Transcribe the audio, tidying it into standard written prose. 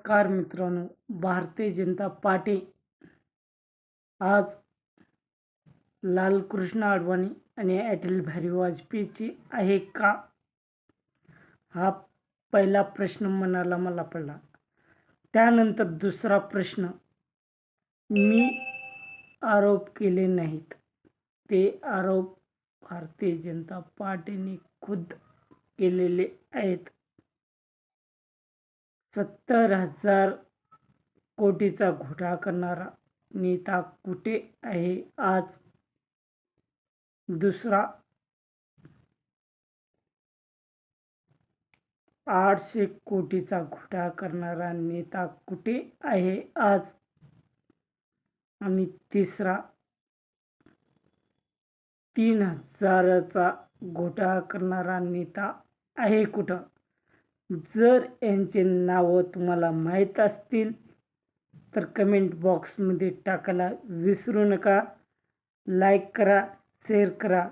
नमस्कार मित्रांनो, भारतीय जनता पार्टी आज लालकृष्ण अडवाणी आणि अटल बिहारी वाजपेयीची आहे का, हा पहिला प्रश्न मनाला मला पडला. त्यानंतर दुसरा प्रश्न, मी आरोप केले नाहीत, ते आरोप भारतीय जनता पार्टीने खुद केलेले आहेत. 70,000 कोटीचा घोटाळा करणारा नेता कुठे आहे आज? दुसरा, 800 कोटीचा घोटाळा करणारा नेता कुठे आहे आज? आणि तिसरा, 3,000चा घोटाळा करणारा नेता आहे कुठं? जर यांचे नावं तुम्हाला माहीत असतील तर कमेंट बॉक्समध्ये टाकायला विसरू नका. लाईक करा, शेअर करा.